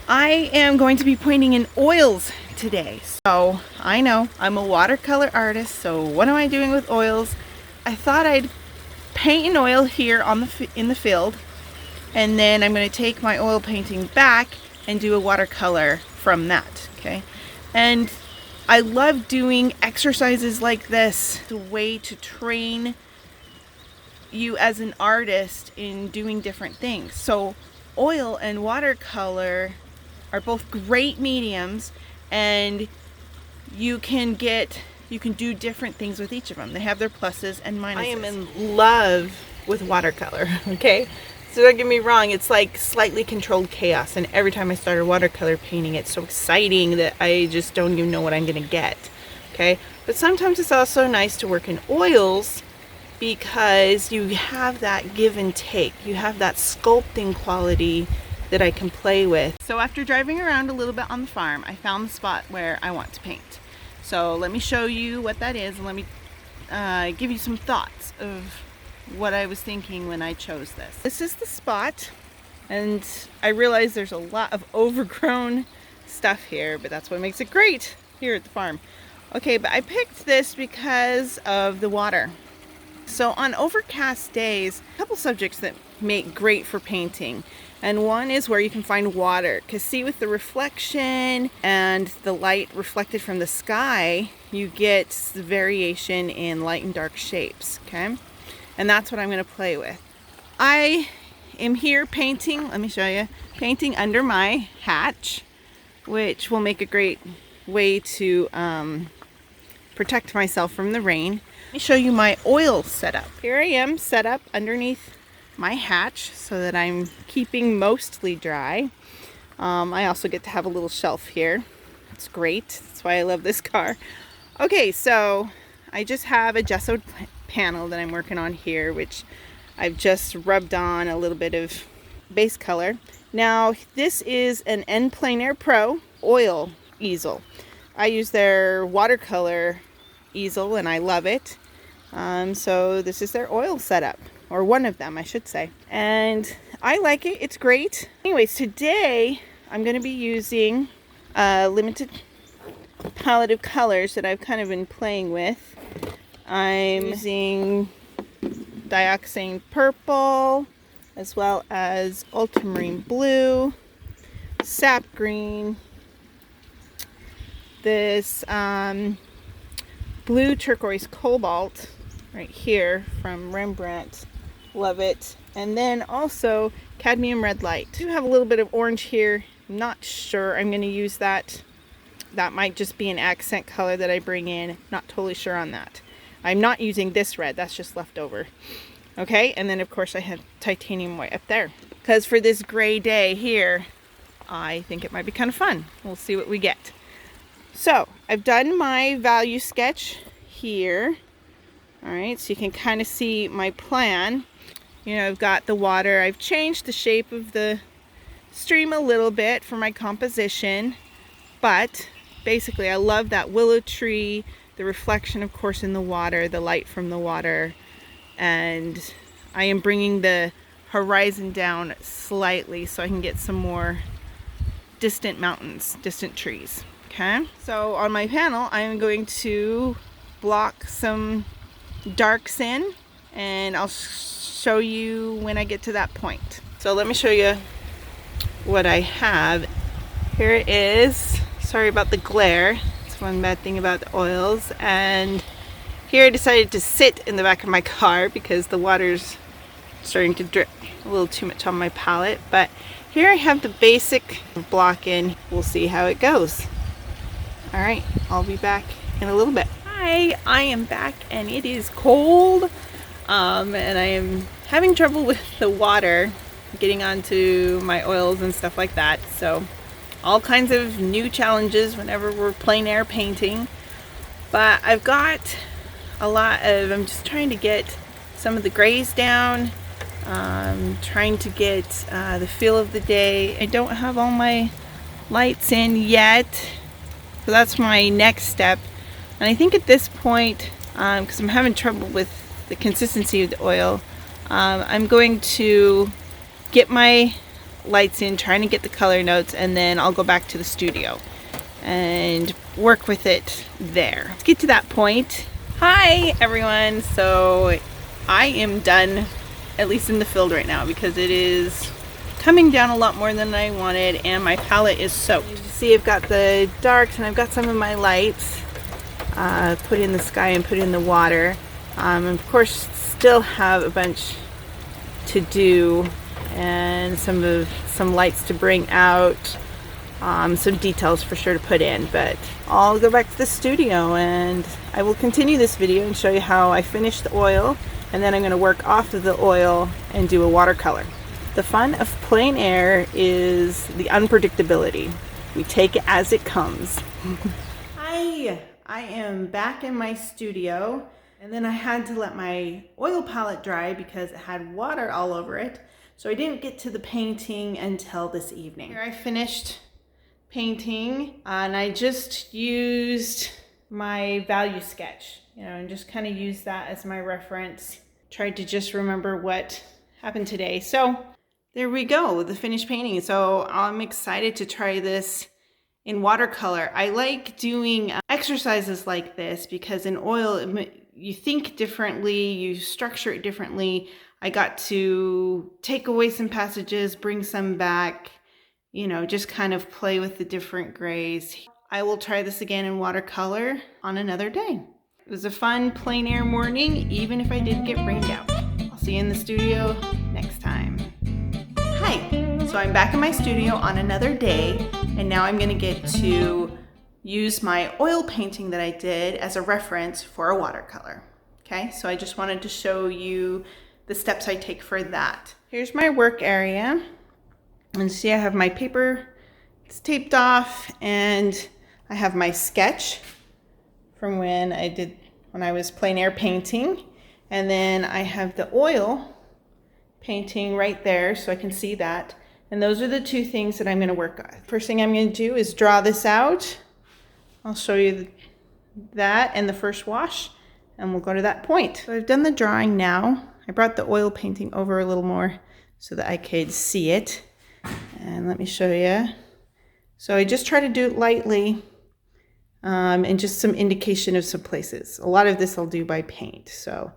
I am going to be painting in oils today. So I know I'm a watercolor artist, so what am I doing with oils? I thought I'd paint in oil here in the field, and then I'm going to take my oil painting back and do a watercolor from that. Okay, and I love doing exercises like this. It's a way to train you as an artist in doing different things. So oil and watercolor are both great mediums, and you can do different things with each of them. They have their pluses and minuses. I am in love with watercolor, okay? So don't get me wrong, it's like slightly controlled chaos, and every time I start a watercolor painting, it's so exciting that I just don't even know what I'm gonna get, okay? But sometimes it's also nice to work in oils because you have that give and take. You have that sculpting quality that I can play with. So after driving around a little bit on the farm, I found the spot where I want to paint. So let me show you what that is, and let me give you some thoughts of what I was thinking when I chose this. This is the spot, and I realize there's a lot of overgrown stuff here, but that's what makes it great here at the farm. Okay, but I picked this because of the water. So on overcast days, a couple subjects that make great for painting. And one is where you can find water, because see, with the reflection and the light reflected from the sky, you get the variation in light and dark shapes, okay? And that's what I'm going to play with. I am here painting, let me show you, painting under my hatch, which will make a great way to protect myself from the rain. Let me show you my oil setup. Here I am set up underneath my hatch so that I'm keeping mostly dry. I also get to have a little shelf here. It's great. That's why I love this car. Okay, so I just have a gessoed panel that I'm working on here, which I've just rubbed on a little bit of base color. Now, this is an Plein Air Pro oil easel. I use their watercolor easel and I love it. So this is their oil setup, or one of them I should say, and I like it. It's great. Anyways, today I'm going to be using a limited palette of colors that I've kind of been playing with. I'm using dioxane purple, as well as ultramarine blue, sap green, this blue turquoise cobalt right here from Rembrandt. Love it. And then also cadmium red light. I do have a little bit of orange here. I'm not sure I'm going to use that. That might just be an accent color that I bring in. Not totally sure on that. I'm not using this red. That's just left over. Okay, and then of course I have titanium white up there. Because for this gray day here, I think it might be kind of fun. We'll see what we get. So I've done my value sketch here. All right, so you can kind of see my plan. You know, I've got the water. I've changed the shape of the stream a little bit for my composition, but basically I love that willow tree, the reflection of course in the water, the light from the water, and I am bringing the horizon down slightly so I can get some more distant mountains, distant trees. Okay, so on my panel I'm going to block some darks in, and I'll show you when I get to that point. So let me show you what I have. Here it is. Sorry about the glare. It's one bad thing about the oils. And here I decided to sit in the back of my car because the water's starting to drip a little too much on my palette. But here I have the basic block in. We'll see how it goes. All right, I'll be back in a little bit. Hi, I am back and it is cold, and I am having trouble with the water getting onto my oils and stuff like that. So all kinds of new challenges whenever we're plein air painting. But I've got a lot of, I'm just trying to get some of the grays down, trying to get the feel of the day. I don't have all my lights in yet, so that's my next step. And I think at this point, because I'm having trouble with the consistency of the oil, I'm going to get my lights in, trying to get the color notes, and then I'll go back to the studio and work with it there. Let's get to that point. Hi everyone, so I am done, at least in the field right now, because it is coming down a lot more than I wanted and my palette is soaked. You see I've got the darks and I've got some of my lights put in the sky and put in the water. Of course still have a bunch to do and some lights to bring out, some details for sure to put in, but I'll go back to the studio and I will continue this video and show you how I finish the oil, and then I'm going to work off of the oil and do a watercolor. The fun of plein air is the unpredictability. We take it as it comes. Hi, I am back in my studio, and then I had to let my oil palette dry because it had water all over it. So I didn't get to the painting until this evening. Here I finished painting and I just used my value sketch, and just kind of used that as my reference. Tried to just remember what happened today. So there we go, the finished painting. So I'm excited to try this in watercolor. I like doing exercises like this because in oil, you think differently, you structure it differently. I got to take away some passages, bring some back, just kind of play with the different grays. I will try this again in watercolor on another day. It was a fun plein air morning, even if I did get rained out. I'll see you in the studio next time. Hi, so I'm back in my studio on another day, and now I'm gonna get to use my oil painting that I did as a reference for a watercolor. Okay, so I just wanted to show you the steps I take for that. Here's my work area, and see I have my paper, it's taped off, and I have my sketch from when I was plein air painting, and then I have the oil painting right there so I can see that. And those are the two things that I'm going to work on. First thing I'm going to do is draw this out. I'll show you that and the first wash, and we'll go to that point. So I've done the drawing now. I brought the oil painting over a little more so that I could see it. And let me show you. So I just try to do it lightly and just some indication of some places. A lot of this I'll do by paint. So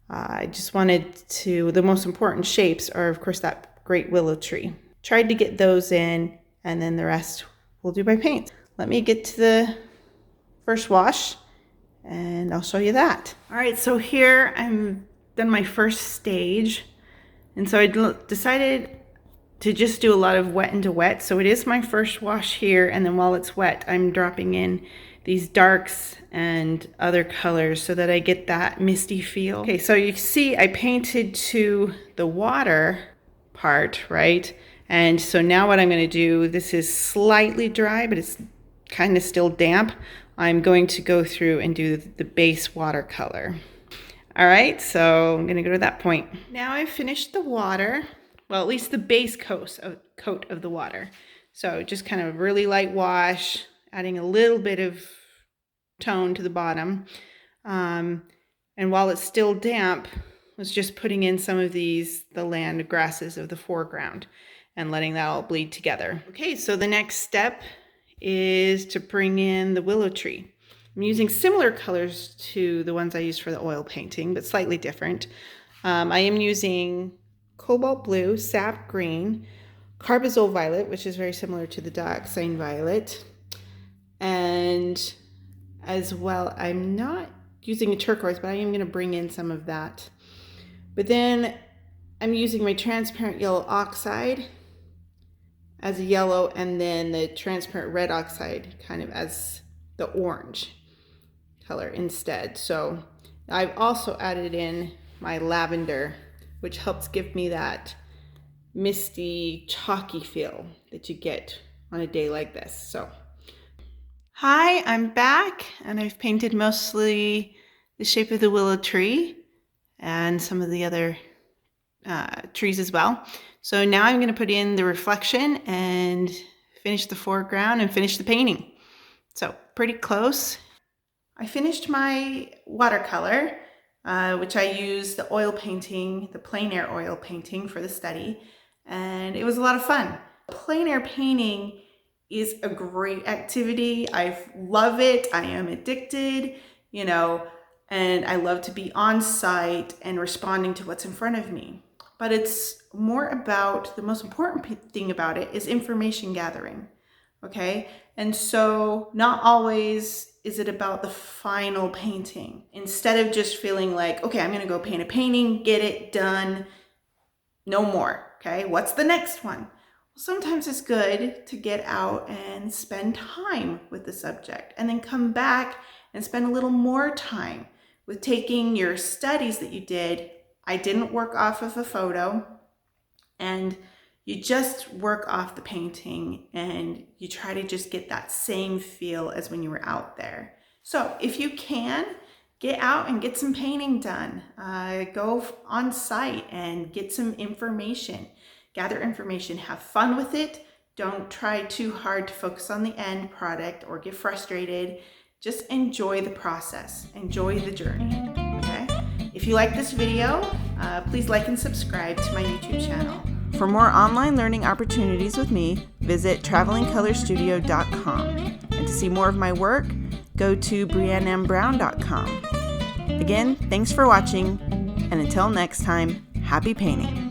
I just wanted to, the most important shapes are of course that great willow tree. Tried to get those in, and then the rest we'll do by paint. Let me get to the first wash and I'll show you that. All right, so here I'm done my first stage. And so I decided to just do a lot of wet into wet. So it is my first wash here, and then while it's wet, I'm dropping in these darks and other colors so that I get that misty feel. Okay, so you see I painted to the water part, right? And so now what I'm gonna do, this is slightly dry, but it's kind of still damp. I'm going to go through and do the base watercolor. All right, so I'm gonna go to that point. Now I've finished the water, well, at least the base coat of the water. So just kind of a really light wash, adding a little bit of tone to the bottom. And while it's still damp, I was just putting in some of the land grasses of the foreground and letting that all bleed together. Okay, so the next step is to bring in the willow tree. I'm using similar colors to the ones I used for the oil painting, but slightly different. I am using cobalt blue, sap green, carbazole violet, which is very similar to the dioxazine violet, and as well, I'm not using a turquoise, but I am going to bring in some of that. But then I'm using my transparent yellow oxide as a yellow, and then the transparent red oxide kind of as the orange color instead. So I've also added in my lavender, which helps give me that misty, chalky feel that you get on a day like this. So, hi, I'm back, and I've painted mostly the shape of the willow tree and some of the other trees as well. So now I'm going to put in the reflection and finish the foreground and finish the painting. So pretty close. I finished my watercolor, which I used the oil painting, the plein air oil painting for the study. and it was a lot of fun. Plein air painting is a great activity. I love it. I am addicted, you know, and I love to be on site and responding to what's in front of me. But it's more about, the most important thing about it is information gathering, okay? And so not always is it about the final painting. Instead of just feeling like, okay, I'm gonna go paint a painting, get it done, no more, okay? What's the next one? Sometimes it's good to get out and spend time with the subject and then come back and spend a little more time with taking your studies that you did. I didn't work off of a photo, and you just work off the painting and you try to just get that same feel as when you were out there. So if you can, get out and get some painting done. Go on site and get some information. Gather information, have fun with it. Don't try too hard to focus on the end product or get frustrated. Just enjoy the process, enjoy the journey, okay? If you like this video, please like and subscribe to my YouTube channel. For more online learning opportunities with me, visit travelingcolorstudio.com. And to see more of my work, go to briennembrown.com. Again, thanks for watching, and until next time, happy painting.